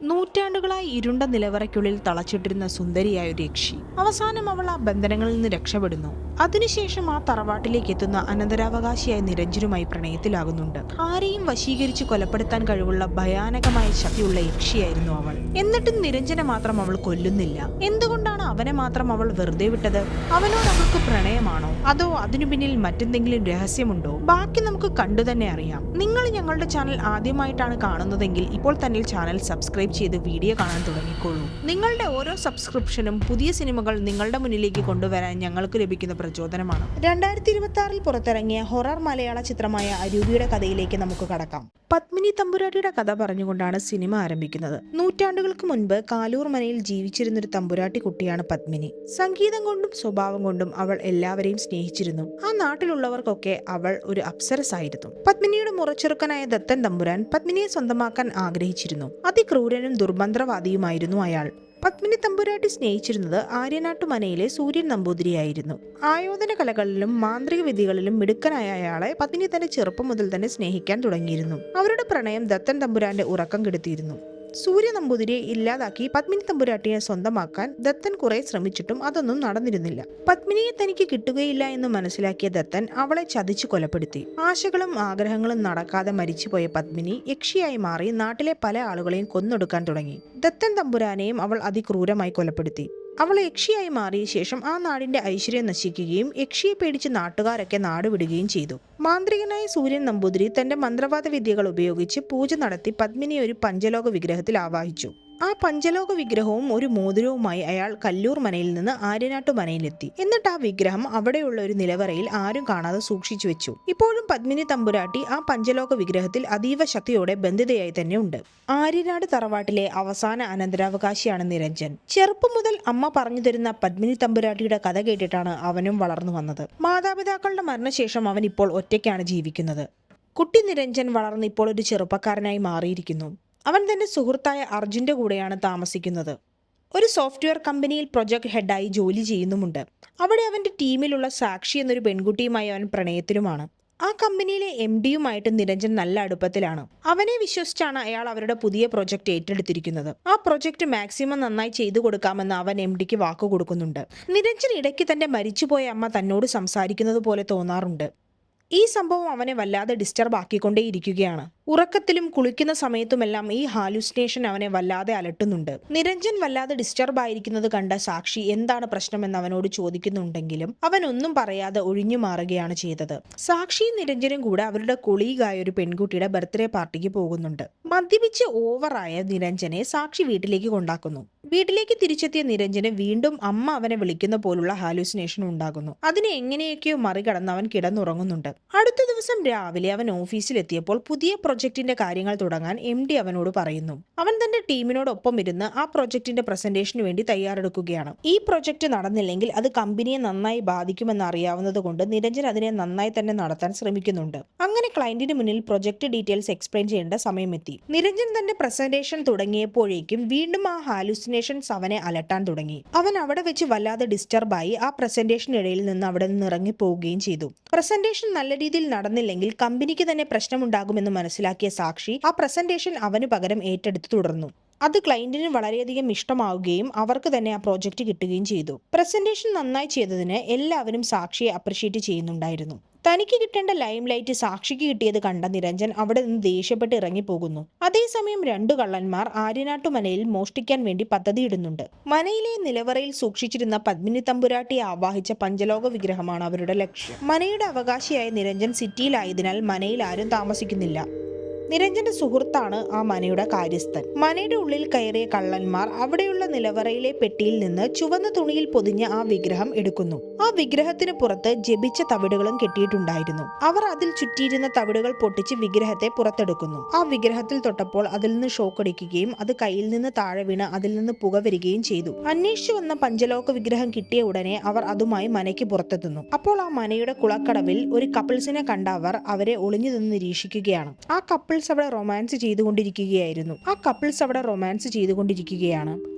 നൂറ്റാണ്ടുകളായി ഇരുണ്ട നിലവറയ്ക്കുള്ളിൽ തളച്ചിട്ടിരുന്ന സുന്ദരിയായ ഒരു യക്ഷി അവസാനം അവൾ ആ ബന്ധനങ്ങളിൽ നിന്ന് രക്ഷപ്പെടുന്നു. അതിനുശേഷം ആ തറവാട്ടിലേക്ക് എത്തുന്ന അനന്തരാവകാശിയായ നിരഞ്ജനുമായി പ്രണയത്തിലാകുന്നുണ്ട്. ആരെയും വശീകരിച്ച് കൊലപ്പെടുത്താൻ കഴിവുള്ള ഭയാനകമായ ശക്തിയുള്ള യക്ഷിയായിരുന്നു അവൾ. എന്നിട്ടും നിരഞ്ജനെ മാത്രം അവൾ കൊല്ലുന്നില്ല. എന്തുകൊണ്ടാണ് അവനെ മാത്രം അവൾ വെറുതെ വിട്ടത്? അവനോട് അവൾക്ക് പ്രണയമാണോ, അതോ അതിനു പിന്നിൽ മറ്റെന്തെങ്കിലും രഹസ്യമുണ്ടോ? ബാക്കി നമുക്ക് കണ്ടു തന്നെ അറിയാം. നിങ്ങൾ ഞങ്ങളുടെ ചാനൽ ആദ്യമായിട്ടാണ് കാണുന്നതെങ്കിൽ ഇപ്പോൾ തന്നെ ചാനൽ സബ്സ്ക്രൈബ് ചെയ്ത് വീഡിയോ കാണാൻ തുടങ്ങിക്കോളൂ. നിങ്ങളുടെ ഓരോ സബ്സ്ക്രിപ്ഷനും പുതിയ സിനിമകൾ നിങ്ങളുടെ മുന്നിലേക്ക് കൊണ്ടുവരാൻ ഞങ്ങൾക്ക് ലഭിക്കുന്ന പ്രചോദനമാണ്. 2026 പുറത്തിറങ്ങിയ ഹൊറർ മലയാള ചിത്രമായ അരൂപിയുടെ കഥയിലേക്ക് നമുക്ക് കടക്കാം. പത്മിനി തമ്പുരാട്ടിയുടെ കഥ പറഞ്ഞുകൊണ്ടാണ് സിനിമ ആരംഭിക്കുന്നത്. നൂറ്റാണ്ടുകൾക്ക് മുൻപ് കാലൂർ മനയിൽ ജീവിച്ചിരുന്നൊരു തമ്പുരാട്ടി കുട്ടിയാണ് പത്മിനി. സംഗീതം കൊണ്ടും സ്വഭാവം കൊണ്ടും അവൾ എല്ലാവരെയും സ്നേഹിച്ചിരുന്നു. ആ നാട്ടിലുള്ളവർക്കൊക്കെ അവൾ ഒരു അപ്സരസായിരുന്നു. പത്മിനിയുടെ മുറച്ചെറുക്കനായ ദത്തൻ തമ്പുരാൻ പത്മിനിയെ സ്വന്തമാക്കാൻ ആഗ്രഹിച്ചിരുന്നു. അതിക്രൂരനും ദുർമന്ത്രവാദിയുമായിരുന്നു അയാൾ. പത്മിനി തമ്പുരാട്ടി സ്നേഹിച്ചിരുന്നത് ആര്യനാട്ടുമനയിലെ സൂര്യൻ നമ്പൂതിരിയായിരുന്നു. ആയോധന കലകളിലും മാന്ത്രിക വിദ്യകളിലും മിടുക്കനായ അയാളെ പത്മിനി തന്റെ ചെറുപ്പം മുതൽ തന്നെ സ്നേഹിക്കാൻ തുടങ്ങിയിരുന്നു. അവരുടെ പ്രണയം ദത്തൻ തമ്പുരാന്റെ ഉറക്കം കെടുത്തിയിരുന്നു. സൂര്യ നമ്പൂതിരിയെ ഇല്ലാതാക്കി പത്മിനി തമ്പുരാട്ടിയെ സ്വന്തമാക്കാൻ ദത്തൻ കുറെ ശ്രമിച്ചിട്ടും അതൊന്നും നടന്നിരുന്നില്ല. പത്മിനിയെ തനിക്ക് കിട്ടുകയില്ല എന്ന് മനസ്സിലാക്കിയ ദത്തൻ അവളെ ചതിച്ചു കൊലപ്പെടുത്തി. ആശകളും ആഗ്രഹങ്ങളും നടക്കാതെ മരിച്ചുപോയ പത്മിനി യക്ഷിയായി മാറി നാട്ടിലെ പല ആളുകളെയും കൊന്നൊടുക്കാൻ തുടങ്ങി. ദത്തൻ തമ്പുരാനെയും അവൾ അതിക്രൂരമായി കൊലപ്പെടുത്തി. അവൾ യക്ഷിയായി മാറിയ ശേഷം ആ നാടിന്റെ ഐശ്വര്യം നശിക്കുകയും യക്ഷിയെ പേടിച്ച് നാട്ടുകാരൊക്കെ നാട് വിടുകയും ചെയ്തു. മാന്ത്രികനായ സൂര്യൻ നമ്പൂതിരി തന്റെ മന്ത്രവാദ വിദ്യകൾ ഉപയോഗിച്ച് പൂജ നടത്തി പത്മിനിയെ ഒരു പഞ്ചലോക വിഗ്രഹത്തിൽ ആവാഹിച്ചു. ആ പഞ്ചലോക വിഗ്രഹവും ഒരു മോതിരവുമായി അയാൾ കല്ലൂർ മനയിൽ നിന്ന് ആര്യനാട്ടു മനയിലെത്തി. എന്നിട്ട് ആ വിഗ്രഹം അവിടെയുള്ള ഒരു നിലവറയിൽ ആരും കാണാതെ സൂക്ഷിച്ചു വെച്ചു. ഇപ്പോഴും പത്മിനി തമ്പുരാട്ടി ആ പഞ്ചലോക വിഗ്രഹത്തിൽ അതീവ ശക്തിയോടെ ബന്ധിതയായി തന്നെ ഉണ്ട്. ആര്യനാട് തറവാട്ടിലെ അവസാന അനന്തരാവകാശിയാണ് നിരഞ്ജൻ. ചെറുപ്പം മുതൽ അമ്മ പറഞ്ഞു തരുന്ന പത്മിനി തമ്പുരാട്ടിയുടെ കഥ കേട്ടിട്ടാണ് അവനും വളർന്നു വന്നത്. മാതാപിതാക്കളുടെ മരണശേഷം അവൻ ഇപ്പോൾ ഒറ്റയ്ക്കാണ് ജീവിക്കുന്നത്. കുട്ടി നിരഞ്ജൻ വളർന്ന് ഇപ്പോൾ ഒരു ചെറുപ്പക്കാരനായി മാറിയിരിക്കുന്നു. അവൻ തന്റെ സുഹൃത്തായ അർജുന്റെ കൂടെയാണ് താമസിക്കുന്നത്. ഒരു സോഫ്റ്റ്വെയർ കമ്പനിയിൽ പ്രൊജക്ട് ഹെഡായി ജോലി ചെയ്യുന്നുമുണ്ട്. അവിടെ അവന്റെ ടീമിലുള്ള സാക്ഷി എന്നൊരു പെൺകുട്ടിയുമായി അവൻ പ്രണയത്തിലുമാണ്. ആ കമ്പനിയിലെ MD-യുമായിട്ട് നിരഞ്ജൻ നല്ല അടുപ്പത്തിലാണ്. അവനെ വിശ്വസിച്ചാണ് അയാൾ അവരുടെ പുതിയ പ്രൊജക്ട് ഏറ്റെടുത്തിരിക്കുന്നത്. ആ പ്രൊജക്ട് മാക്സിമം നന്നായി ചെയ്തു കൊടുക്കാമെന്ന് അവൻ MD-ക്ക് വാക്കു കൊടുക്കുന്നുണ്ട്. നിരഞ്ജൻ ഇടയ്ക്ക് തന്റെ മരിച്ചുപോയ അമ്മ തന്നോട് സംസാരിക്കുന്നത് പോലെ തോന്നാറുണ്ട്. ഈ സംഭവം അവനെ വല്ലാതെ ഡിസ്റ്റർബ് ആക്കിക്കൊണ്ടേയിരിക്കുകയാണ്. ഉറക്കത്തിലും കുളിക്കുന്ന സമയത്തുമെല്ലാം ഈ ഹാലുസിനേഷൻ അവനെ വല്ലാതെ അലട്ടുന്നുണ്ട്. നിരഞ്ജൻ വല്ലാതെ ഡിസ്റ്റർബ് ആയിരിക്കുന്നത് കണ്ട സാക്ഷി എന്താണ് പ്രശ്നമെന്ന് അവനോട് ചോദിക്കുന്നുണ്ടെങ്കിലും അവൻ ഒന്നും പറയാതെ ഒഴിഞ്ഞു മാറുകയാണ് ചെയ്തത്. സാക്ഷിയും നിരഞ്ജനും കൂടെ അവരുടെ കൊളീഗായ ഒരു പെൺകുട്ടിയുടെ ബർത്ത്ഡേ പാർട്ടിക്ക് പോകുന്നുണ്ട്. മദ്യപിച്ച് ഓവറായ നിരഞ്ജനെ സാക്ഷി വീട്ടിലേക്ക് കൊണ്ടാക്കുന്നു. വീട്ടിലേക്ക് തിരിച്ചെത്തിയ നിരഞ്ജന് വീണ്ടും അമ്മ അവനെ വിളിക്കുന്ന പോലുള്ള ഹാലുസിനേഷൻ ഉണ്ടാകുന്നു. അതിനെ എങ്ങനെയൊക്കെയോ മറികടന്ന് അവൻ കിടന്നുറങ്ങുന്നുണ്ട്. അടുത്ത ദിവസം രാവിലെ അവൻ ഓഫീസിലെത്തിയപ്പോൾ പുതിയ പ്രൊജക്ടിന്റെ കാര്യങ്ങൾ തുടങ്ങാൻ MD അവനോട് പറയുന്നു. അവൻ തന്റെ ടീമിനോടൊപ്പം ഇരുന്ന് ആ പ്രൊജക്ടിന്റെ പ്രസന്റേഷന് വേണ്ടി തയ്യാറെടുക്കുകയാണ്. ഈ പ്രൊജക്ട് നടന്നില്ലെങ്കിൽ അത് കമ്പനിയെ നന്നായി ബാധിക്കുമെന്ന് അറിയാവുന്നത് കൊണ്ട് നിരഞ്ജൻ അതിനെ നന്നായി തന്നെ നടത്താൻ ശ്രമിക്കുന്നുണ്ട്. അങ്ങനെ ക്ലയന്റിന് മുന്നിൽ പ്രൊജക്ട് ഡീറ്റെയിൽസ് എക്സ്പ്ലെയിൻ ചെയ്യേണ്ട സമയമെത്തി. നിരഞ്ജൻ തന്റെ പ്രസന്റേഷൻ തുടങ്ങിയപ്പോഴേക്കും വീണ്ടും ആ ഹാലുസിനേഷൻസ് അവനെ അലട്ടാൻ തുടങ്ങി. അവൻ അവിടെ വെച്ച് വല്ലാതെ ഡിസ്റ്റർബായി ആ പ്രസന്റേഷനിടയിൽ നിന്ന് അവിടെ നിന്ന് ഇറങ്ങിപ്പോവുകയും ചെയ്തു. പ്രസന്റേഷൻ നല്ല രീതിയിൽ നടന്നില്ലെങ്കിൽ കമ്പനിക്ക് തന്നെ പ്രശ്നമുണ്ടാകുമെന്ന് മനസ്സിലാക്കിയ സാക്ഷി ആ പ്രസന്റേഷൻ അവന് പകരം ഏറ്റെടുത്ത് തുടർന്നു. അത് ക്ലയന്റിന് വളരെയധികം ഇഷ്ടമാവുകയും അവർക്ക് തന്നെ ആ പ്രോജക്റ്റ് കിട്ടുകയും ചെയ്തു. പ്രസന്റേഷൻ നന്നായി ചെയ്തതിന് എല്ലാവരും സാക്ഷിയെ അപ്രിഷ്യേറ്റ് ചെയ്യുന്നുണ്ടായിരുന്നു. തനിക്ക് കിട്ടേണ്ട ലൈം ലൈറ്റ് സാക്ഷിക്ക് കിട്ടിയത് കണ്ട നിരഞ്ജൻ അവിടെ നിന്ന് ദേഷ്യപ്പെട്ട് ഇറങ്ങിപ്പോകുന്നു. അതേസമയം 2 കള്ളന്മാർ ആര്യനാട്ടു മനയിൽ മോഷ്ടിക്കാൻ വേണ്ടി പദ്ധതിയിടുന്നുണ്ട്. മനയിലെ നിലവറയിൽ സൂക്ഷിച്ചിരുന്ന പത്മിനി തമ്പുരാട്ടിയെ ആവാഹിച്ച പഞ്ചലോക വിഗ്രഹമാണ് അവരുടെ ലക്ഷ്യം. മനയുടെ അവകാശിയായ നിരഞ്ജൻ സിറ്റിയിലായതിനാൽ മനയിൽ ആരും താമസിക്കുന്നില്ല. നിരഞ്ജന്റെ സുഹൃത്താണ് ആ മനയുടെ കാര്യസ്ഥൻ. മനയുടെ ഉള്ളിൽ കയറിയ കള്ളന്മാർ അവിടെയുള്ള നിലവറയിലെ പെട്ടിയിൽ നിന്ന് ചുവന്ന തുണിയിൽ പൊതിഞ്ഞ ആ വിഗ്രഹം എടുക്കുന്നു. ആ വിഗ്രഹത്തിന് പുറത്ത് ജപിച്ച തവിടുകളും കെട്ടിയിട്ടുണ്ടായിരുന്നു. അവർ അതിൽ ചുറ്റിയിരുന്ന തവിടുകൾ പൊട്ടിച്ച് വിഗ്രഹത്തെ പുറത്തെടുക്കുന്നു. ആ വിഗ്രഹത്തിൽ തൊട്ടപ്പോൾ അതിൽ നിന്ന് ഷോക്കടിക്കുകയും അത് കയ്യിൽ നിന്ന് താഴെ വീണ് അതിൽ നിന്ന് പുക വരികയും ചെയ്തു. അന്വേഷിച്ചു വന്ന പഞ്ചലോക വിഗ്രഹം കിട്ടിയ ഉടനെ അവർ അതുമായി മനയ്ക്ക് പുറത്തെത്തുന്നു. അപ്പോൾ ആ മനയുടെ കുളക്കടവിൽ ഒരു കപ്പിൾസിനെ കണ്ട അവർ അവരെ ഒളിഞ്ഞു നിന്ന് നിരീക്ഷിക്കുകയാണ്. ആ കപ്പിൾ കപ്പിൾസ് അവിടെ റൊമാൻസ് ചെയ്തുകൊണ്ടിരിക്കുകയായിരുന്നു.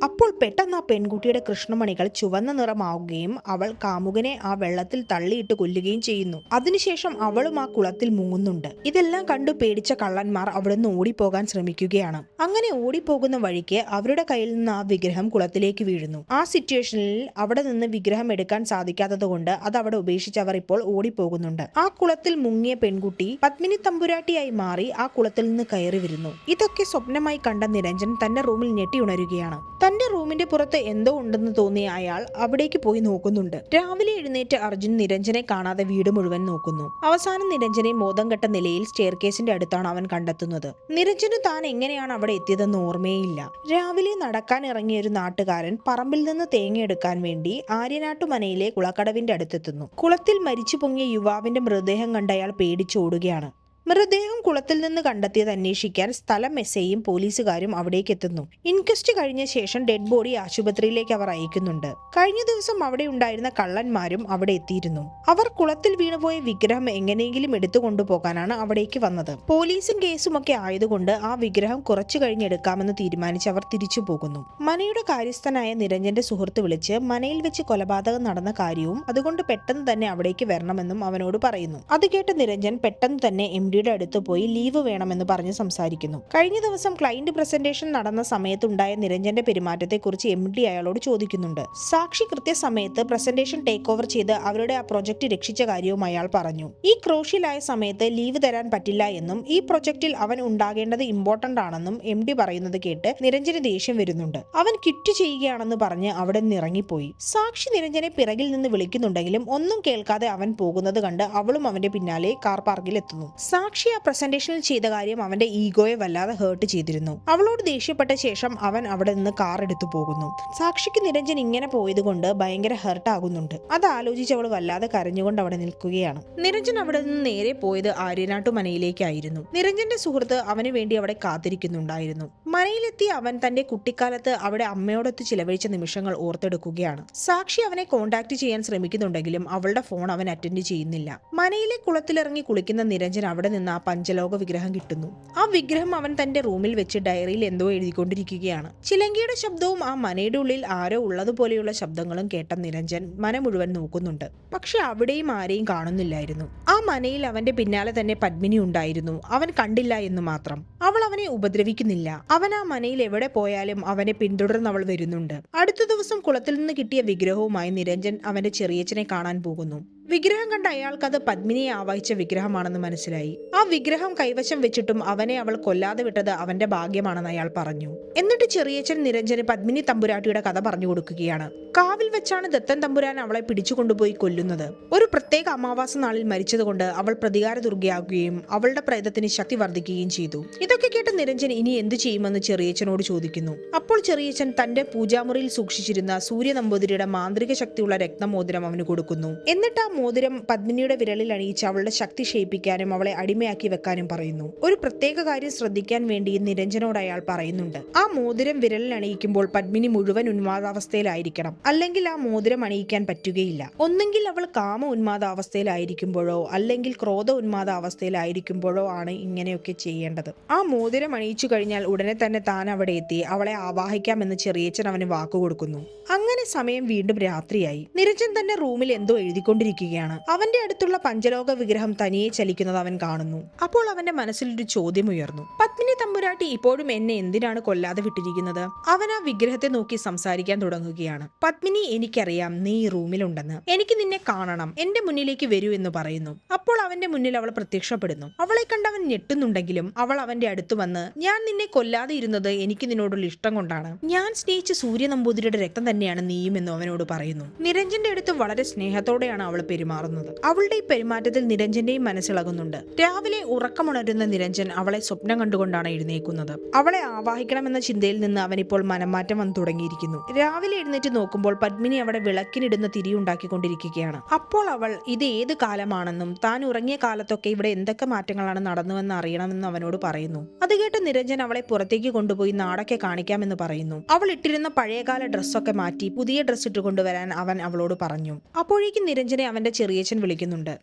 അപ്പോൾ പെട്ടെന്ന് ആ പെൺകുട്ടിയുടെ കൃഷ്ണമണികൾ ചുവന്ന നിറമാവുകയും അവൾ കാമുകനെ ആ വെള്ളത്തിൽ തള്ളിയിട്ട് കൊല്ലുകയും ചെയ്യുന്നു. അതിനുശേഷം അവളും ആ കുളത്തിൽ മുങ്ങുന്നുണ്ട്. ഇതെല്ലാം കണ്ടു പേടിച്ച കള്ളന്മാർ അവിടുന്ന് ഓടിപ്പോകാൻ ശ്രമിക്കുകയാണ്. അങ്ങനെ ഓടിപ്പോകുന്ന വഴിക്ക് അവരുടെ കയ്യിൽ നിന്ന് ആ വിഗ്രഹം കുളത്തിലേക്ക് വീഴുന്നു. ആ സിറ്റുവേഷനിൽ അവിടെ നിന്ന് വിഗ്രഹം എടുക്കാൻ സാധിക്കാത്തത് കൊണ്ട് അത് അവിടെ ഉപേക്ഷിച്ച് അവർ ഇപ്പോൾ ഓടിപ്പോകുന്നുണ്ട്. ആ കുളത്തിൽ മുങ്ങിയ പെൺകുട്ടി പത്മിനി തമ്പുരാട്ടിയായി മാറി ആ കുളത്തിൽ നിന്ന് കയറി വരുന്നു. ഇതൊക്കെ സ്വപ്നമായി കണ്ട നിരഞ്ജൻ തന്റെ റൂമിൽ ഞെട്ടി ഉണരുകയാണ്. തന്റെ റൂമിന്റെ പുറത്ത് എന്തോ ഉണ്ടെന്ന് തോന്നിയ അയാൾ അവിടേക്ക് പോയി നോക്കുന്നുണ്ട്. രാവിലെ എഴുന്നേറ്റ് അർജുൻ നിരഞ്ജനെ കാണാതെ വീട് മുഴുവൻ നോക്കുന്നു. അവസാനം നിരഞ്ജനെ ബോധം കെട്ട നിലയിൽ സ്റ്റെയർകേസിന്റെ അടുത്താണ് അവൻ കണ്ടെത്തുന്നത്. നിരഞ്ജന് താൻ എങ്ങനെയാണ് അവിടെ എത്തിയതെന്ന് ഓർമ്മയില്ല. രാവിലെ നടക്കാൻ ഇറങ്ങിയ ഒരു നാട്ടുകാരൻ പറമ്പിൽ നിന്ന് തേങ്ങയെടുക്കാൻ വേണ്ടി ആര്യനാട്ടുമനയിലെ കുളക്കടവിന്റെ അടുത്തെത്തുന്നു. കുളത്തിൽ മരിച്ചു പൊങ്ങിയ യുവാവിന്റെ മൃതദേഹം കണ്ട് അയാൾ പേടിച്ചോടുകയാണ്. മൃതദേഹം കുളത്തിൽ നിന്ന് കണ്ടെത്തിയത് അന്വേഷിക്കാൻ സ്ഥലം എസ്ഐയും പോലീസുകാരും അവിടേക്ക് എത്തുന്നു. ഇൻക്വസ്റ്റ് കഴിഞ്ഞ ശേഷം ഡെഡ് ബോഡി ആശുപത്രിയിലേക്ക് അവർ അയക്കുന്നുണ്ട്. കഴിഞ്ഞ ദിവസം അവിടെ ഉണ്ടായിരുന്ന കള്ളന്മാരും അവിടെ എത്തിയിരുന്നു. അവർ കുളത്തിൽ വീണുപോയ വിഗ്രഹം എങ്ങനെയെങ്കിലും എടുത്തു കൊണ്ടുപോകാനാണ് അവിടേക്ക് വന്നത്. പോലീസും കേസും ഒക്കെ ആയതുകൊണ്ട് ആ വിഗ്രഹം കുറച്ചു കഴിഞ്ഞ് എടുക്കാമെന്ന് തീരുമാനിച്ച് അവർ തിരിച്ചു പോകുന്നു. മനയുടെ കാര്യസ്ഥനായ നിരഞ്ജന്റെ സുഹൃത്ത് വിളിച്ച് മനയിൽ വെച്ച് കൊലപാതകം നടന്ന കാര്യവും അതുകൊണ്ട് പെട്ടെന്ന് തന്നെ അവിടേക്ക് വരണമെന്നും അവനോട് പറയുന്നു. അത് കേട്ട നിരഞ്ജൻ പെട്ടെന്ന് തന്നെ MDയുടെ അടുത്ത് പോയി ലീവ് വേണമെന്ന് പറഞ്ഞ് സംസാരിക്കുന്നു. കഴിഞ്ഞ ദിവസം ക്ലയന്റ് പ്രസന്റേഷൻ നടന്ന സമയത്തുണ്ടായ നിരഞ്ജന്റെ പെരുമാറ്റത്തെക്കുറിച്ച് MD അയാളോട് ചോദിക്കുന്നുണ്ട്. സാക്ഷി കൃത്യസമയത്ത് പ്രസന്റേഷൻ ടേക്ക് ഓവർ ചെയ്ത് അവരുടെ ആ പ്രൊജക്ട് രക്ഷിച്ച കാര്യവും അയാൾ പറഞ്ഞു. ഈ ക്രൂഷ്യലായ സമയത്ത് ലീവ് തരാൻ പറ്റില്ല എന്നും ഈ പ്രൊജക്റ്റിൽ അവൻ ഉണ്ടാകേണ്ടത് ഇമ്പോർട്ടന്റ് ആണെന്നും MD പറയുന്നത് കേട്ട് നിരഞ്ജന് ദേഷ്യം വരുന്നുണ്ട്. അവൻ ക്വിറ്റ് ചെയ്യുകയാണെന്ന് പറഞ്ഞ് അവിടെ നിന്ന് ഇറങ്ങിപ്പോയി. സാക്ഷി നിരഞ്ജനെ പിറകിൽ നിന്ന് വിളിക്കുന്നുണ്ടെങ്കിലും ഒന്നും കേൾക്കാതെ അവൻ പോകുന്നത് കണ്ട് അവളും അവന്റെ പിന്നാലെ കാർ പാർക്കിൽ എത്തുന്നു. സാക്ഷി ആ പ്രസന്റേഷനിൽ ചെയ്ത കാര്യം അവന്റെ ഈഗോയെ വല്ലാതെ ഹേർട്ട് ചെയ്തിരുന്നു. അവളോട് ദേഷ്യപ്പെട്ട ശേഷം അവൻ അവിടെ നിന്ന് കാർ എടുത്തു പോകുന്നു. സാക്ഷിക്ക് നിരഞ്ജൻ ഇങ്ങനെ പോയത് കൊണ്ട് ഭയങ്കര ഹേർട്ട് ആകുന്നുണ്ട്. അത് ആലോചിച്ച് അവൾ വല്ലാതെ കരഞ്ഞുകൊണ്ട് അവിടെ നിൽക്കുകയാണ്. നിരഞ്ജൻ അവിടെ നിന്ന് നേരെ പോയത് ആര്യനാട്ടുമനയിലേക്കായിരുന്നു. നിരഞ്ജന്റെ സുഹൃത്ത് അവന് വേണ്ടി അവിടെ കാത്തിരിക്കുന്നുണ്ടായിരുന്നു. മനയിലെത്തി അവൻ തന്റെ കുട്ടിക്കാലത്ത് അവിടെ അമ്മയോടൊത്ത് ചിലവഴിച്ച നിമിഷങ്ങൾ ഓർത്തെടുക്കുകയാണ്. സാക്ഷി അവനെ കോണ്ടാക്ട് ചെയ്യാൻ ശ്രമിക്കുന്നുണ്ടെങ്കിലും അവളുടെ ഫോൺ അവൻ അറ്റൻഡ് ചെയ്യുന്നില്ല. മനയിലെ കുളത്തിലിറങ്ങി കുളിക്കുന്ന നിരഞ്ജൻ അവിടെ നിന്ന് ആ പഞ്ചലോക വിഗ്രഹം കിട്ടുന്നു. ആ വിഗ്രഹം അവൻ തന്റെ റൂമിൽ വെച്ച് ഡയറിയിൽ എന്തോ എഴുതിക്കൊണ്ടിരിക്കുകയാണ്. ചിലങ്കയുടെ ശബ്ദവും ആ മനയുടെ ഉള്ളിൽ ആരോ ഉള്ളതുപോലെയുള്ള ശബ്ദങ്ങളും കേട്ട നിരഞ്ജൻ മന മുഴുവൻ നോക്കുന്നുണ്ട്. പക്ഷെ അവിടെയും ആരെയും കാണുന്നില്ലായിരുന്നു. ആ മനയിൽ അവന്റെ പിന്നാലെ തന്നെ പത്മിനി ഉണ്ടായിരുന്നു. അവൻ കണ്ടില്ല എന്ന് മാത്രം. അവൾ അവനെ ഉപദ്രവിക്കുന്നില്ല. അവൻ ആ മനയിൽ എവിടെ പോയാലും അവനെ പിന്തുടർന്ന് അവൾ വരുന്നുണ്ട്. അടുത്ത ദിവസം കുളത്തിൽ നിന്ന് കിട്ടിയ വിഗ്രഹവുമായി നിരഞ്ജൻ അവന്റെ ചെറിയച്ഛനെ കാണാൻ പോകുന്നു. വിഗ്രഹം കണ്ട അയാൾക്ക് അത് പത്മിനിയെ ആവാഹിച്ച വിഗ്രഹമാണെന്ന് മനസ്സിലായി. ആ വിഗ്രഹം കൈവശം വെച്ചിട്ടും അവനെ അവൾ കൊല്ലാതെ വിട്ടത് അവന്റെ ഭാഗ്യമാണെന്ന് അയാൾ പറഞ്ഞു. എന്നിട്ട് ചെറിയച്ഛൻ നിരഞ്ജന് പത്മിനി തമ്പുരാട്ടിയുടെ കഥ പറഞ്ഞു കൊടുക്കുകയാണ്. കാവിൽ വെച്ചാണ് ദത്തൻ തമ്പുരാൻ അവളെ പിടിച്ചു കൊണ്ടുപോയി കൊല്ലുന്നത്. ഒരു പ്രത്യേക അമാവാസ നാളിൽ മരിച്ചതുകൊണ്ട് അവൾ പ്രതികാര ദുർഗയാകുകയും അവളുടെ പ്രേതത്തിന് ശക്തി വർദ്ധിക്കുകയും ചെയ്തു. ഇതൊക്കെ കേട്ട നിരഞ്ജൻ ഇനി എന്തു ചെയ്യുമെന്ന് ചെറിയച്ഛനോട് ചോദിക്കുന്നു. അപ്പോൾ ചെറിയച്ഛൻ തന്റെ പൂജാമുറിയിൽ സൂക്ഷിച്ചിരുന്ന സൂര്യ നമ്പൂതിരിയുടെ മാന്ത്രിക ശക്തിയുള്ള രത്നമോതിരം അവന് കൊടുക്കുന്നു. എന്നിട്ട് ആ മോതിരം പത്മിനിയുടെ വിരലിൽ അണിയിച്ച് അവളുടെ ശക്തി ക്ഷയിപ്പിക്കാനും അവളെ അടിമയാക്കി വെക്കാനും പറയുന്നു. ഒരു പ്രത്യേക കാര്യം ശ്രദ്ധിക്കാൻ വേണ്ടി നിരഞ്ജനോട് അയാൾ പറയുന്നുണ്ട്. ആ മോതിരം വിരലിൽ അണിയിക്കുമ്പോൾ പത്മിനി മുഴുവൻ ഉന്മാദാവസ്ഥയിലായിരിക്കണം. അല്ലെങ്കിൽ ആ മോതിരം അണിയിക്കാൻ പറ്റുകയില്ല. ഒന്നെങ്കിൽ അവൾ കാമ ഉന്മാദാവസ്ഥയിലായിരിക്കുമ്പോഴോ അല്ലെങ്കിൽ ക്രോധ ഉന്മാദാവസ്ഥയിലായിരിക്കുമ്പോഴോ ആണ് ഇങ്ങനെയൊക്കെ ചെയ്യേണ്ടത്. ആ മോതിരം അണിയിച്ചു കഴിഞ്ഞാൽ ഉടനെ തന്നെ താൻ അവിടെ എത്തി അവളെ ആവാഹിക്കാമെന്ന് ചെറിയച്ഛൻ അവന് വാക്കുകൊടുക്കുന്നു. അങ്ങനെ സമയം വീണ്ടും രാത്രിയായി. നിരഞ്ജൻ തന്റെ റൂമിൽ എന്തോ എഴുതിക്കൊണ്ടിരിക്കുകയാണ്. അവന്റെ അടുത്തുള്ള പഞ്ചലോക വിഗ്രഹം തനിയെ ചലിക്കുന്നത് അവൻ കാണുന്നു. അപ്പോൾ അവന്റെ മനസ്സിലൊരു ചോദ്യം ഉയർന്നു. പത്മിനി തമ്പുരാട്ടി ഇപ്പോഴും എന്നെ എന്തിനാണ് കൊല്ലാതെ വിട്ടിരിക്കുന്നത്? അവൻ ആ വിഗ്രഹത്തെ നോക്കി സംസാരിക്കാൻ തുടങ്ങുകയാണ്. പത്മിനി, എനിക്കറിയാം നീ ഈ റൂമിലുണ്ടെന്ന്. എനിക്ക് നിന്നെ കാണണം. എന്റെ മുന്നിലേക്ക് വരൂ എന്ന് പറയുന്നു. അപ്പോൾ അവന്റെ മുന്നിൽ അവൾ പ്രത്യക്ഷപ്പെടുന്നു. അവളെ കണ്ട് അവൻ ഞെട്ടുന്നുണ്ടെങ്കിലും അവൾ അവന്റെ അടുത്ത് വന്ന്, ഞാൻ നിന്നെ കൊല്ലാതെ ഇരുന്നത് എനിക്ക് നിന്നോടുള്ള ഇഷ്ടം കൊണ്ടാണ്. ഞാൻ സ്നേഹിച്ച സൂര്യ നമ്പൂതിരിയുടെ രക്തം തന്നെയാണ് നീയും എന്ന് അവനോട് പറയുന്നു. നിരഞ്ജന്റെ അടുത്ത് വളരെ സ്നേഹത്തോടെയാണ് അവൾ പെരുമാറുന്നത്. അവളുടെ ഈ പെരുമാറ്റത്തിൽ നിരഞ്ജന്റെയും മനസ്സിളകുന്നുണ്ട്. രാവിലെ ഉറക്കമുണരുന്ന നിരഞ്ജൻ അവളെ സ്വപ്നം കണ്ടുകൊണ്ടാണ് എഴുന്നേക്കുന്നത്. അവളെ ആവാഹിക്കണമെന്ന ചിന്തയിൽ നിന്ന് അവനിപ്പോൾ മനംമാറ്റം വന്നു തുടങ്ങിയിരിക്കുന്നു. രാവിലെ എഴുന്നേറ്റ് നോക്കുമ്പോൾ പത്മിനി അവിടെ വിളക്കിനിടുന്ന തിരി ഉണ്ടാക്കിക്കൊണ്ടിരിക്കുകയാണ്. അപ്പോൾ അവൾ ഇത് ഏത് കാലമാണെന്നും താൻ ഉറങ്ങിയ കാലത്തൊക്കെ ഇവിടെ എന്തൊക്കെ മാറ്റങ്ങളാണ് നടന്നുവെന്ന് അറിയണമെന്ന് അവനോട് പറയുന്നു. അത് കേട്ട് നിരഞ്ജൻ അവളെ പുറത്തേക്ക് കൊണ്ടുപോയി നാടൊക്കെ കാണിക്കാമെന്ന് പറയുന്നു. അവൾ ഇട്ടിരുന്ന പഴയകാല ഡ്രസ്സൊക്കെ മാറ്റി പുതിയ ഡ്രസ്സ് ഇട്ട് കൊണ്ടുവരാൻ അവൻ അവളോട് പറഞ്ഞു. അപ്പോഴേക്കും നിരഞ്ജനെ അവന്റെ ചെറിയച്ഛൻ വിളിക്കുന്നുണ്ട്.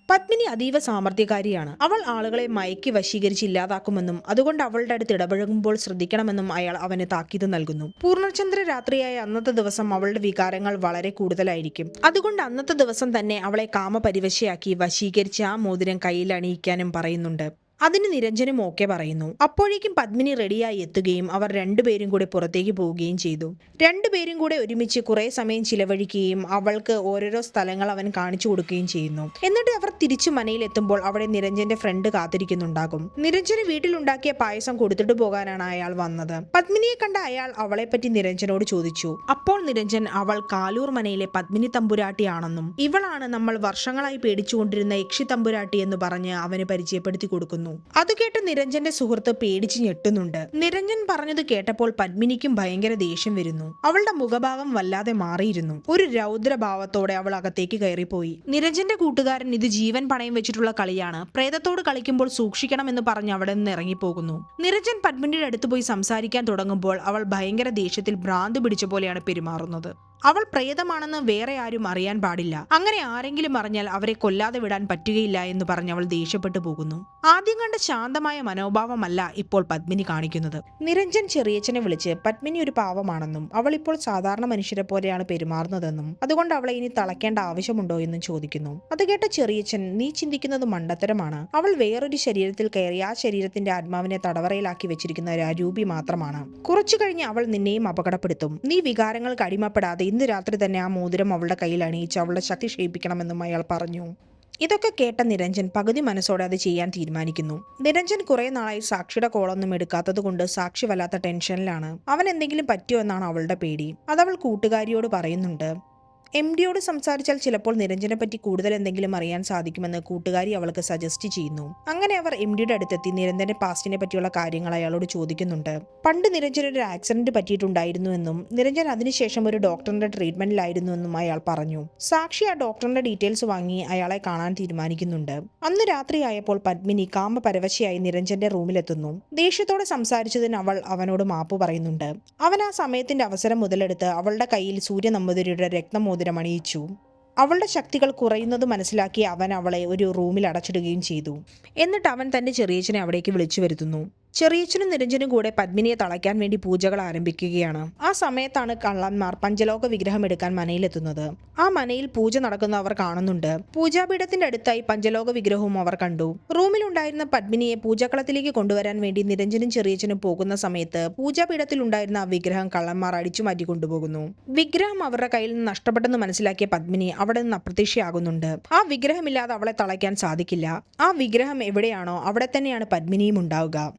പത്മിനി അതീവ സാമർത്ഥ്യകാരിയാണ്. അവൾ ആളുകളെ മയക്കി വശീകരിച്ച് ഇല്ലാതാക്കുമെന്നും അതുകൊണ്ട് അവളുടെ അടുത്ത് ഇടപഴകുമ്പോൾ ശ്രദ്ധിക്കണമെന്നും അയാൾ അവന് താക്കീത് നൽകുന്നു. പൂർണ്ണചന്ദ്ര രാത്രിയായ അന്നത്തെ ദിവസം അവളുടെ വികാരങ്ങൾ വളരെ കൂടുതലായിരിക്കും. അതുകൊണ്ട് അന്നത്തെ ദിവസം തന്നെ അവളെ കാമപരിവശയാക്കി വശീകരിച്ച് ആ മോതിരം കയ്യിൽ അണിയിക്കാനും പറയുന്നുണ്ട്. അതിന് നിരഞ്ജനും ഓക്കെ പറയുന്നു. അപ്പോഴേക്കും പത്മിനി റെഡിയായി എത്തുകയും അവർ രണ്ടുപേരും കൂടെ പുറത്തേക്ക് പോവുകയും ചെയ്തു. രണ്ടുപേരും കൂടെ ഒരുമിച്ച് കുറെ സമയം ചിലവഴിക്കുകയും അവൾക്ക് ഓരോരോ സ്ഥലങ്ങൾ അവൻ കാണിച്ചു കൊടുക്കുകയും ചെയ്യുന്നു. എന്നിട്ട് അവർ തിരിച്ചു മനയിലെത്തുമ്പോൾ അവിടെ നിരഞ്ജന്റെ ഫ്രണ്ട് കാത്തിരിക്കുന്നുണ്ടാകും. നിരഞ്ജന് വീട്ടിലുണ്ടാക്കിയ പായസം കൊടുത്തിട്ട് പോകാനാണ് അയാൾ വന്നത്. പത്മിനിയെ കണ്ട അയാൾ അവളെപ്പറ്റി നിരഞ്ജനോട് ചോദിച്ചു. അപ്പോൾ നിരഞ്ജൻ അവൾ കാലൂർ മനയിലെ പത്മിനി തമ്പുരാട്ടിയാണെന്നും ഇവളാണ് നമ്മൾ വർഷങ്ങളായി പേടിച്ചുകൊണ്ടിരുന്ന യക്ഷി തമ്പുരാട്ടി എന്ന് പറഞ്ഞ് അവന് പരിചയപ്പെടുത്തി കൊടുക്കുന്നു. അത് കേട്ട് നിരഞ്ജന്റെ സുഹൃത്ത് പേടിച്ച് ഞെട്ടുന്നുണ്ട്. നിരഞ്ജൻ പറഞ്ഞത് കേട്ടപ്പോൾ പത്മിനിക്കും ഭയങ്കര ദേഷ്യം വരുന്നു. അവളുടെ മുഖഭാവം വല്ലാതെ മാറിയിരുന്നു. ഒരു രൗദ്രഭാവത്തോടെ അവൾ അകത്തേക്ക് കയറിപ്പോയി. നിരഞ്ജന്റെ കൂട്ടുകാരൻ ഇത് ജീവൻ പണയം വെച്ചിട്ടുള്ള കളിയാണ്, പ്രേതത്തോട് കളിക്കുമ്പോൾ സൂക്ഷിക്കണം എന്ന് പറഞ്ഞ് അവിടെ നിന്ന് ഇറങ്ങിപ്പോകുന്നു. നിരഞ്ജൻ പത്മിനിയുടെ അടുത്ത് പോയി സംസാരിക്കാൻ തുടങ്ങുമ്പോൾ അവൾ ഭയങ്കര ദേഷ്യത്തിൽ ഭ്രാന്ത് പിടിച്ച പോലെയാണ് പെരുമാറുന്നത്. അവൾ പ്രേതമാണെന്ന് വേറെ ആരും അറിയാൻ പാടില്ല. അങ്ങനെ ആരെങ്കിലും അറിഞ്ഞാൽ അവരെ കൊല്ലാതെ വിടാൻ പറ്റുകയില്ല എന്ന് പറഞ്ഞ് അവൾ ദേഷ്യപ്പെട്ടു പോകുന്നു. ആദ്യം കണ്ട ശാന്തമായ മനോഭാവമല്ല ഇപ്പോൾ പത്മിനി കാണിക്കുന്നത്. നിരഞ്ജൻ ചെറിയച്ഛനെ വിളിച്ച് പത്മിനി ഒരു പാവമാണെന്നും അവൾ ഇപ്പോൾ സാധാരണ മനുഷ്യരെ പോലെയാണ് പെരുമാറുന്നതെന്നും അതുകൊണ്ട് അവളെ ഇനി തളയ്ക്കേണ്ട ആവശ്യമുണ്ടോ എന്നും ചോദിക്കുന്നു. അത് കേട്ട ചെറിയച്ഛൻ, നീ ചിന്തിക്കുന്നത് മണ്ടത്തരമാണ്. അവൾ വേറൊരു ശരീരത്തിൽ കയറി ആ ശരീരത്തിന്റെ ആത്മാവിനെ തടവറയിലാക്കി വെച്ചിരിക്കുന്ന ഒരു അരൂപി മാത്രമാണ്. കുറച്ചു കഴിഞ്ഞ് അവൾ നിന്നെയും അപകടപ്പെടുത്തും. നീ വികാരങ്ങൾക്ക് അടിമപ്പെടാതെ ഇന്ന് രാത്രി തന്നെ ആ മോതിരം അവളുടെ കയ്യിൽ അണിയിച്ച് അവളുടെ ശക്തി ക്ഷയിപ്പിക്കണമെന്നും അയാൾ പറഞ്ഞു. ഇതൊക്കെ കേട്ട നിരഞ്ജൻ പകുതി മനസ്സോടെ അത് ചെയ്യാൻ തീരുമാനിക്കുന്നു. നിരഞ്ജൻ കുറെ നാളായി സാക്ഷിയുടെ കോളൊന്നും എടുക്കാത്തത് കൊണ്ട് സാക്ഷി വല്ലാത്ത ടെൻഷനിലാണ്. അവൻ എന്തെങ്കിലും പറ്റുമോ എന്നാണ് അവളുടെ പേടി. അതവൾ കൂട്ടുകാരിയോട് പറയുന്നുണ്ട്. MDയോട് സംസാരിച്ചാൽ ചിലപ്പോൾ നിരഞ്ജനെ പറ്റി കൂടുതൽ എന്തെങ്കിലും അറിയാൻ സാധിക്കുമെന്ന് കൂട്ടുകാരി അവൾക്ക് സജസ്റ്റ് ചെയ്യുന്നു. അങ്ങനെ അവർ MDയുടെ അടുത്തെത്തി നിരഞ്ജന്റെ പാസ്റ്റിനെ പറ്റിയുള്ള കാര്യങ്ങൾ അയാളോട് ചോദിക്കുന്നുണ്ട്. പണ്ട് നിരഞ്ജൻ ഒരു ആക്സിഡന്റ് പറ്റിയിട്ടുണ്ടായിരുന്നുവെന്നും നിരഞ്ജൻ അതിനുശേഷം ഒരു ഡോക്ടറിന്റെ ട്രീറ്റ്മെന്റിലായിരുന്നുവെന്നും അയാൾ പറഞ്ഞു. സാക്ഷി ആ ഡോക്ടറിന്റെ ഡീറ്റെയിൽസ് വാങ്ങി അയാളെ കാണാൻ തീരുമാനിക്കുന്നുണ്ട്. അന്ന് രാത്രിയായപ്പോൾ പത്മിനി കാമപരവശയായി നിരഞ്ജന്റെ റൂമിലെത്തുന്നു. ദേഷ്യത്തോടെ സംസാരിച്ചതിന് അവൾ അവനോട് മാപ്പ് പറയുന്നുണ്ട്. അവൻ ആ സമയത്തിന്റെ അവസരം മുതലെടുത്ത് അവളുടെ കയ്യിൽ സൂര്യ നമ്പൂതിരിയുടെ രക്തമോതിരം അണിയിച്ചു. അവളുടെ ശക്തികൾ കുറയുന്നത് മനസ്സിലാക്കി അവൻ അവളെ ഒരു റൂമിൽ അടച്ചിടുകയും ചെയ്തു. എന്നിട്ട് അവൻ തന്റെ ചെറിയച്ഛനെ അവിടേക്ക് വിളിച്ചു വരുത്തുന്നു. ചെറിയച്ഛനും നിരഞ്ജനും കൂടെ പത്മിനിയെ തളയ്ക്കാൻ വേണ്ടി പൂജകൾ ആരംഭിക്കുകയാണ്. ആ സമയത്താണ് കള്ളന്മാർ പഞ്ചലോക വിഗ്രഹം എടുക്കാൻ മനയിലെത്തുന്നത്. ആ മനയിൽ പൂജ നടക്കുന്ന അവർ കാണുന്നുണ്ട്. പൂജാപീഠത്തിന്റെ അടുത്തായി പഞ്ചലോക വിഗ്രഹവും അവർ കണ്ടു. റൂമിലുണ്ടായിരുന്ന പത്മിനിയെ പൂജാക്കളത്തിലേക്ക് കൊണ്ടുവരാൻ വേണ്ടി നിരഞ്ജനും ചെറിയച്ഛനും പോകുന്ന സമയത്ത് പൂജാപീഠത്തിൽ ഉണ്ടായിരുന്ന ആ വിഗ്രഹം കള്ളന്മാർ അടിച്ചു മാറ്റി കൊണ്ടുപോകുന്നു. വിഗ്രഹം അവരുടെ കയ്യിൽ നിന്ന് നഷ്ടപ്പെട്ടെന്ന് മനസ്സിലാക്കിയ പത്മിനി അവിടെ നിന്ന് അപ്രത്യക്ഷയാകുന്നുണ്ട്. ആ വിഗ്രഹമില്ലാതെ അവളെ തളയ്ക്കാൻ സാധിക്കില്ല. ആ വിഗ്രഹം എവിടെയാണോ അവിടെ തന്നെയാണ് പത്മിനിയും ഉണ്ടാവുക.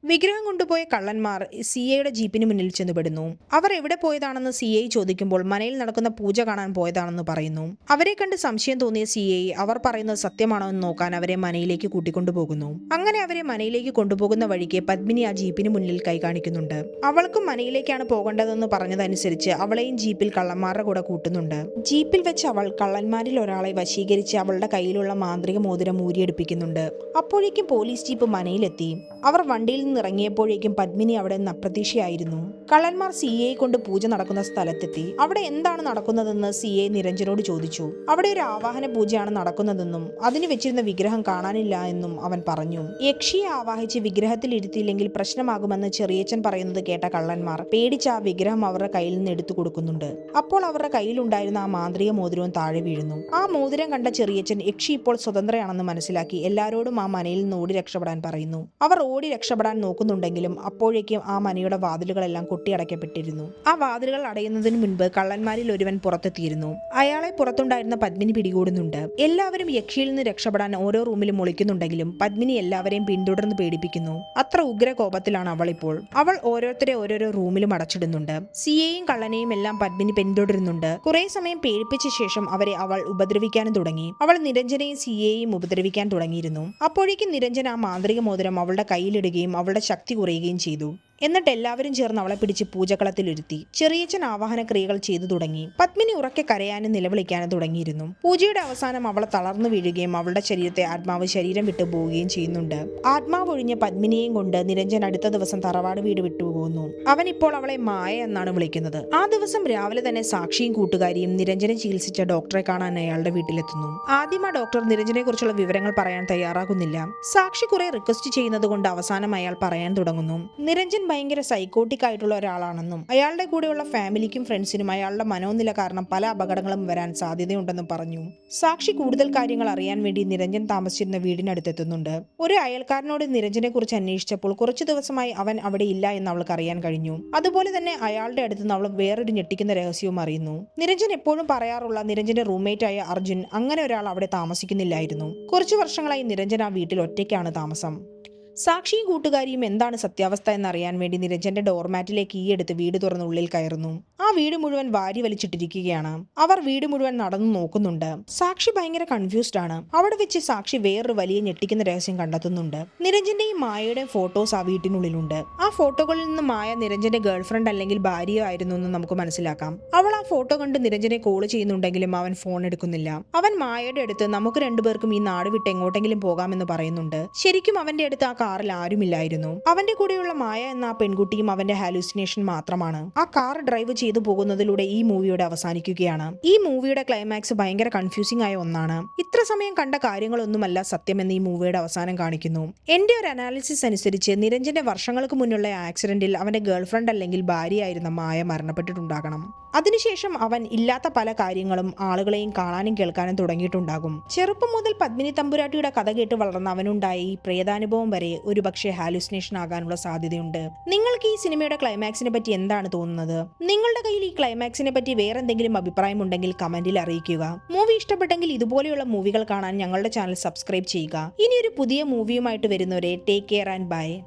വിഗ്രഹം കൊണ്ടുപോയ കള്ളന്മാർ CAയുടെ ജീപ്പിന് മുന്നിൽ ചെന്നുപെടുന്നു. അവർ എവിടെ പോയതാണെന്ന് CA ചോദിക്കുമ്പോൾ മനയിൽ നടക്കുന്ന പൂജ കാണാൻ പോയതാണെന്ന് പറയുന്നു. അവരെ കണ്ട് സംശയം തോന്നിയ CA അവർ പറയുന്നത് സത്യമാണോ എന്ന് നോക്കാൻ അവരെ മനയിലേക്ക് കൂട്ടിക്കൊണ്ടുപോകുന്നു. അങ്ങനെ അവരെ മനയിലേക്ക് കൊണ്ടുപോകുന്ന വഴിക്ക് പത്മിനി ആ ജീപ്പിന് മുന്നിൽ കൈ കാണിക്കുന്നുണ്ട്. അവൾക്കും മനയിലേക്കാണ് പോകേണ്ടതെന്ന് പറഞ്ഞതനുസരിച്ച് അവളെയും ജീപ്പിൽ കള്ളന്മാരുടെ കൂടെ കൂട്ടുന്നുണ്ട്. ജീപ്പിൽ വെച്ച് അവൾ കള്ളന്മാരിൽ ഒരാളെ വശീകരിച്ച് അവളുടെ കയ്യിലുള്ള മാന്ത്രിക മോതിരം ഊരിയെടുപ്പിക്കുന്നുണ്ട്. അപ്പോഴേക്കും പോലീസ് ജീപ്പ് മനയിലെത്തി. അവർ വണ്ടിയിൽ ഇറങ്ങിയപ്പോഴേക്കും പത്മിനി അവിടെ നിന്ന് അപ്രതീക്ഷയായിരുന്നു. കള്ളന്മാർ CA കൊണ്ട് പൂജ നടക്കുന്ന സ്ഥലത്തെത്തി. അവിടെ എന്താണ് നടക്കുന്നതെന്ന് CA നിരഞ്ജനോട് ചോദിച്ചു. അവിടെ ഒരു ആവാഹന പൂജയാണ് നടക്കുന്നതെന്നും അതിന് വെച്ചിരുന്ന വിഗ്രഹം കാണാനില്ല എന്നും അവൻ പറഞ്ഞു. യക്ഷിയെ ആവാഹിച്ച് വിഗ്രഹത്തിൽ ഇരുത്തിയില്ലെങ്കിൽ പ്രശ്നമാകുമെന്ന് ചെറിയച്ഛൻ പറയുന്നത് കേട്ട കള്ളന്മാർ പേടിച്ച് ആ വിഗ്രഹം അവരുടെ കയ്യിൽ നിന്ന് എടുത്തു കൊടുക്കുന്നുണ്ട്. അപ്പോൾ അവരുടെ കയ്യിലുണ്ടായിരുന്ന ആ മാന്ത്രിക മോതിരവും താഴെ വീഴുന്നു. ആ മോതിരം കണ്ട ചെറിയച്ഛൻ യക്ഷി ഇപ്പോൾ സ്വതന്ത്രയാണെന്ന് മനസ്സിലാക്കി എല്ലാവരോടും ആ മനയിൽ നിന്ന് ഓടി രക്ഷപ്പെടാൻ പറയുന്നു. അവർ ഓടി രക്ഷപ്പെടാൻ നോക്കുന്നുണ്ടെങ്കിലും അപ്പോഴേക്കും ആ മനയുടെ വാതിലുകളെല്ലാം കൊട്ടിയടയ്ക്കപ്പെട്ടിരുന്നു. ആ വാതിലുകൾ അടയുന്നതിന് മുൻപ് കള്ളന്മാരിൽ ഒരുവൻ പുറത്തെത്തിയിരുന്നു. അയാളെ പുറത്തുണ്ടായിരുന്ന പത്മിനി പിടികൂടുന്നുണ്ട്. എല്ലാവരും യക്ഷിയിൽ നിന്ന് രക്ഷപ്പെടാൻ ഓരോ റൂമിലും ഒളിക്കുന്നുണ്ടെങ്കിലും പത്മിനി എല്ലാവരെയും പിന്തുടർന്ന് പേടിപ്പിക്കുന്നു. അത്ര ഉഗ്ര കോപത്തിലാണ് അവൾ ഇപ്പോൾ. അവൾ ഓരോരുത്തരെ ഓരോരോ റൂമിലും അടച്ചിടുന്നുണ്ട്. CAയും കള്ളനെയും എല്ലാം പത്മിനി പിന്തുടരുന്നുണ്ട്. കുറെ സമയം പേടിപ്പിച്ച ശേഷം അവരെ അവൾ ഉപദ്രവിക്കാനും തുടങ്ങി. അവൾ നിരഞ്ജനെയും CAയും ഉപദ്രവിക്കാൻ തുടങ്ങിയിരുന്നു. അപ്പോഴേക്കും നിരഞ്ജൻ ആ മാന്ത്രിക മോതിരം അവളുടെ കയ്യിലിടുകയും അവളുടെ ശക്തി കുറയുകയും ചെയ്തു. എന്നിട്ട് എല്ലാവരും ചേർന്ന് അവളെ പിടിച്ച് പൂജകളത്തിലിരുത്തി. ചെറിയച്ഛൻ ആവാഹന ക്രിയകൾ ചെയ്തു തുടങ്ങി. പത്മിനി ഉറക്കെ കരയാനും നിലവിളിക്കാനും തുടങ്ങിയിരുന്നു. പൂജയുടെ അവസാനം അവളെ തളർന്നു വീഴുകയും അവളുടെ ശരീരത്തെ ആത്മാവ് ശരീരം വിട്ടു പോവുകയും ചെയ്യുന്നുണ്ട്. ആത്മാവ് ഒഴിഞ്ഞ പത്മിനിയെയും കൊണ്ട് നിരഞ്ജൻ അടുത്ത ദിവസം തറവാട് വീട് വിട്ടുപോകുന്നു. അവൻ ഇപ്പോൾ അവളെ മായ എന്നാണ് വിളിക്കുന്നത്. ആ ദിവസം രാവിലെ തന്നെ സാക്ഷിയും കൂട്ടുകാരിയും നിരഞ്ജനെ ചികിത്സിച്ച ഡോക്ടറെ കാണാൻ അയാളുടെ വീട്ടിലെത്തുന്നു. ആദ്യം ആ ഡോക്ടർ നിരഞ്ജനെ കുറിച്ചുള്ള വിവരങ്ങൾ പറയാൻ തയ്യാറാകുന്നില്ല. സാക്ഷി കുറെ റിക്വസ്റ്റ് ചെയ്യുന്നത് കൊണ്ട് അവസാനം അയാൾ പറയാൻ തുടങ്ങുന്നു. നിരഞ്ജൻ ഭയങ്കര സൈക്കോട്ടിക് ആയിട്ടുള്ള ഒരാളാണെന്നും അയാളുടെ കൂടെയുള്ള ഫാമിലിക്കും ഫ്രണ്ട്സിനും അയാളുടെ മനോനില കാരണം പല അപകടങ്ങളും വരാൻ സാധ്യതയുണ്ടെന്നും പറഞ്ഞു. സാക്ഷി കൂടുതൽ കാര്യങ്ങൾ അറിയാൻ വേണ്ടി നിരഞ്ജൻ താമസിച്ചിരുന്ന വീടിനടുത്തെത്തുന്നുണ്ട്. ഒരു അയൽക്കാരനോട് നിരഞ്ജനെ കുറിച്ച് അന്വേഷിച്ചപ്പോൾ കുറച്ചു ദിവസമായി അവൻ അവിടെ ഇല്ല എന്ന് അവൾക്ക് അറിയാൻ കഴിഞ്ഞു. അതുപോലെ തന്നെ അയാളുടെ അടുത്ത് നിന്ന് അവൾ വേറൊരു ഞെട്ടിക്കുന്ന രഹസ്യവും അറിയുന്നു. നിരഞ്ജൻ എപ്പോഴും പറയാറുള്ള നിരഞ്ജന്റെ റൂംമേറ്റ് ആയ അർജുൻ അങ്ങനെ ഒരാൾ അവിടെ താമസിക്കുന്നില്ലായിരുന്നു. കുറച്ചു വർഷങ്ങളായി നിരഞ്ജൻ ആ വീട്ടിൽ ഒറ്റയ്ക്കാണ് താമസം. സാക്ഷിയും കൂട്ടുകാരിയും എന്താണ് സത്യാവസ്ഥ എന്നറിയാൻ വേണ്ടി നിരഞ്ജന്റെ ഡോർമാറ്റിലേക്ക് ഈ എടുത്ത് വീട് തുറന്ന് ഉള്ളിൽ കയറുന്നു. ആ വീട് മുഴുവൻ വാരി വലിച്ചിട്ടിരിക്കുകയാണ്. അവർ വീട് മുഴുവൻ നടന്നു നോക്കുന്നുണ്ട്. സാക്ഷി ഭയങ്കര കൺഫ്യൂസ്ഡ് ആണ്. അവിടെ വെച്ച് സാക്ഷി വേറൊരു വലിയ ഞെട്ടിക്കുന്ന രഹസ്യം കണ്ടെത്തുന്നുണ്ട്. നിരഞ്ജന്റെയും മായയുടെയും ഫോട്ടോസ് ആ വീട്ടിനുള്ളിലുണ്ട്. ആ ഫോട്ടോകളിൽ നിന്ന് മായ നിരഞ്ജന്റെ ഗേൾഫ്രണ്ട് അല്ലെങ്കിൽ ഭാര്യയോ ആയിരുന്നു എന്ന് നമുക്ക് മനസ്സിലാക്കാം. അവൾ ആ ഫോട്ടോ കണ്ട് നിരഞ്ജനെ കോൾ ചെയ്യുന്നുണ്ടെങ്കിലും അവൻ ഫോൺ എടുക്കുന്നില്ല. അവൻ മായയുടെ അടുത്ത് നമുക്ക് രണ്ടുപേർക്കും ഈ നാട് വിട്ട് എങ്ങോട്ടെങ്കിലും പോകാമെന്ന് പറയുന്നുണ്ട്. ശരിക്കും അവന്റെ അടുത്ത് ആ കാറിൽ ആരുമില്ലായിരുന്നു. അവന്റെ കൂടെയുള്ള മായ എന്ന ആ പെൺകുട്ടിയും അവന്റെ ഹാലൂസിനേഷൻ മാത്രമാണ്. ആ കാർ ഡ്രൈവ് ചെയ്തു പോകുന്നതിലൂടെ ഈ മൂവിയുടെ അവസാനിക്കുകയാണ്. ഈ മൂവിയുടെ ക്ലൈമാക്സ് ഭയങ്കര കൺഫ്യൂസിംഗ് ആയ ഒന്നാണ്. ഇത്ര സമയം കണ്ട കാര്യങ്ങളൊന്നുമല്ല സത്യമെന്ന് ഈ മൂവിയുടെ അവസാനം കാണിക്കുന്നു. എന്റെ ഒരു അനാലിസിസ് അനുസരിച്ച് നിരഞ്ജന്റെ വർഷങ്ങൾക്ക് മുന്നുള്ള ആക്സിഡന്റിൽ അവന്റെ ഗേൾഫ്രണ്ട് അല്ലെങ്കിൽ ഭാര്യയായിരുന്ന മായ മരണപ്പെട്ടിട്ടുണ്ടാകണം. അതിനുശേഷം അവൻ ഇല്ലാത്ത പല കാര്യങ്ങളും ആളുകളെയും കാണാനും കേൾക്കാനും തുടങ്ങിയിട്ടുണ്ടാകും. ചെറുപ്പം മുതൽ പത്മിനി തമ്പുരാട്ടിയുടെ കഥ കേട്ട് വളർന്ന അവനുണ്ടായ ഈ പ്രേതാനുഭവം വരെ ഒരുപക്ഷെ ഹാലുസിനേഷൻ ആകാനുള്ള സാധ്യതയുണ്ട്. നിങ്ങൾക്ക് ഈ സിനിമയുടെ ക്ലൈമാക്സിനെ പറ്റി എന്താണ് തോന്നുന്നത്? നിങ്ങളുടെ കയ്യിൽ ഈ ക്ലൈമാക്സിനെ പറ്റി വേറെന്തെങ്കിലും അഭിപ്രായം ഉണ്ടെങ്കിൽ കമന്റിൽ അറിയിക്കുക. മൂവി ഇഷ്ടപ്പെട്ടെങ്കിൽ ഇതുപോലെയുള്ള മൂവികൾ കാണാൻ ഞങ്ങളുടെ ചാനൽ സബ്സ്ക്രൈബ് ചെയ്യുക. ഇനി ഒരു പുതിയ മൂവിയുമായിട്ട് വരുന്നവരെ ടേക്ക് കെയർ ആൻഡ് ബൈ.